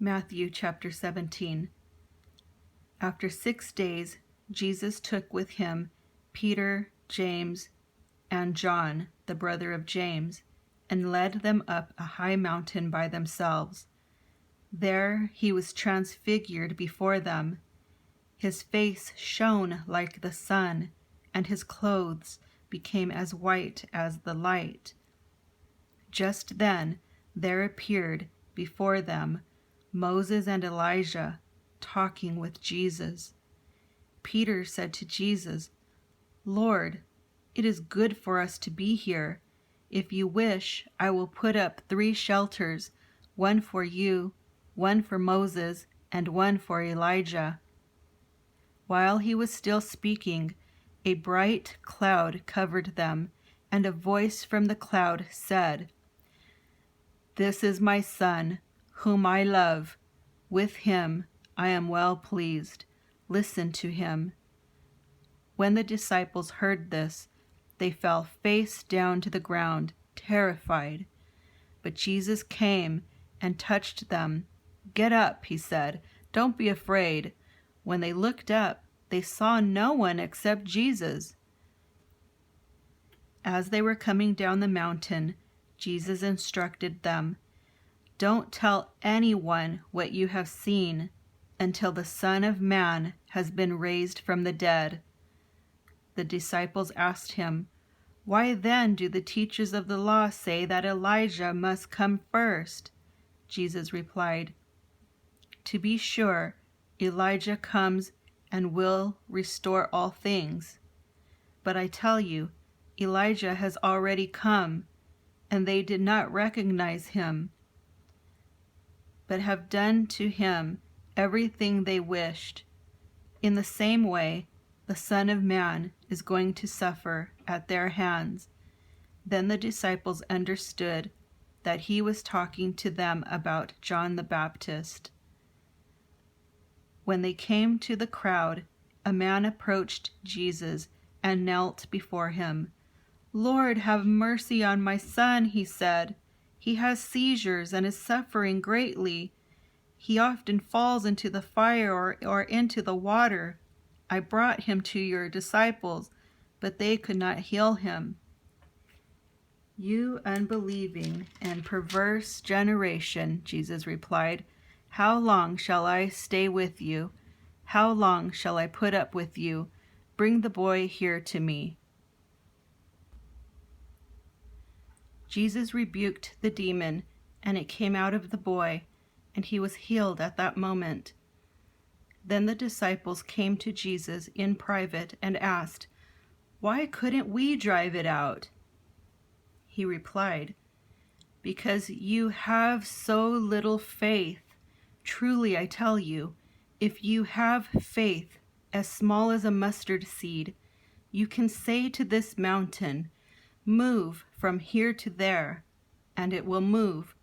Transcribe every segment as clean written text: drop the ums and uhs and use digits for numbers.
Matthew chapter 17. After 6 days, Jesus took with him Peter, James, and John, the brother of James, and led them up a high mountain by themselves. There he was transfigured before them. His face shone like the sun, and his clothes became as white as the light. Just then there appeared before them Moses and Elijah talking with Jesus. Peter said to Jesus, "Lord, it is good for us to be here. If you wish, I will put up 3 shelters, one for you, one for Moses, and one for Elijah." While he was still speaking, a bright cloud covered them, and a voice from the cloud said, "This is my Son, whom I love. With him I am well pleased. Listen to him." When the disciples heard this, they fell face down to the ground, terrified. But Jesus came and touched them. "Get up," he said. "Don't be afraid." When they looked up, they saw no one except Jesus. As they were coming down the mountain, Jesus instructed them, "Don't tell anyone what you have seen until the Son of Man has been raised from the dead." The disciples asked him, "Why then do the teachers of the law say that Elijah must come first?" Jesus replied, "To be sure, Elijah comes and will restore all things. But I tell you, Elijah has already come, and they did not recognize him, but have done to him everything they wished. In the same way, the Son of Man is going to suffer at their hands." Then the disciples understood that he was talking to them about John the Baptist. When they came to the crowd, a man approached Jesus and knelt before him. "Lord, have mercy on my son," he said. "He has seizures and is suffering greatly. He often falls into the fire or into the water. I brought him to your disciples, but they could not heal him." "You unbelieving and perverse generation," Jesus replied, "how long shall I stay with you? How long shall I put up with you? Bring the boy here to me." Jesus rebuked the demon, and it came out of the boy, and he was healed at that moment. Then the disciples came to Jesus in private and asked, "Why couldn't we drive it out?" He replied, "Because you have so little faith. Truly I tell you, if you have faith as small as a mustard seed, you can say to this mountain, 'Move from here to there,' and it will move.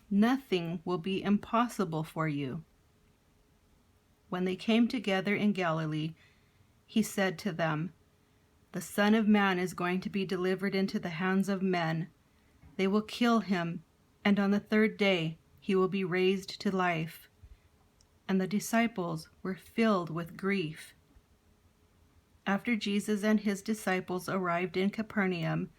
Nothing will be impossible for you." When they came together in Galilee, he said to them, "The Son of Man is going to be delivered into the hands of men. They will kill him, and on the 3rd day he will be raised to life." And the disciples were filled with grief. After Jesus and his disciples arrived in Capernaum,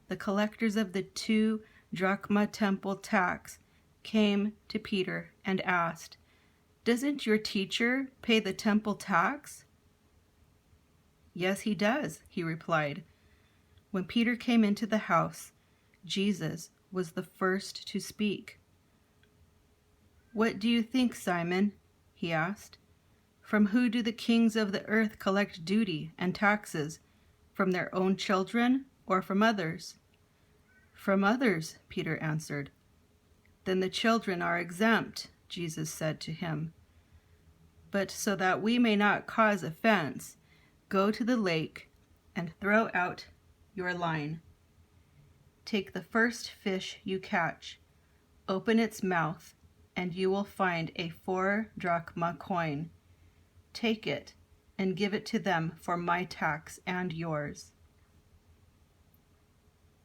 the collectors of the 2 drachma temple tax came to Peter and asked, "Doesn't your teacher pay the temple tax?" "Yes, he does," he replied. When Peter came into the house, Jesus was the first to speak. "What do you think, Simon?" he asked. "From who do the kings of the earth collect duty and taxes? From their own children or from others?" "From others," Peter answered. "Then the children are exempt," Jesus said to him. "But so that we may not cause offense, go to the lake and throw out your line. Take the first fish you catch, open its mouth, and you will find a 4 drachma coin. Take it and give it to them for my tax and yours."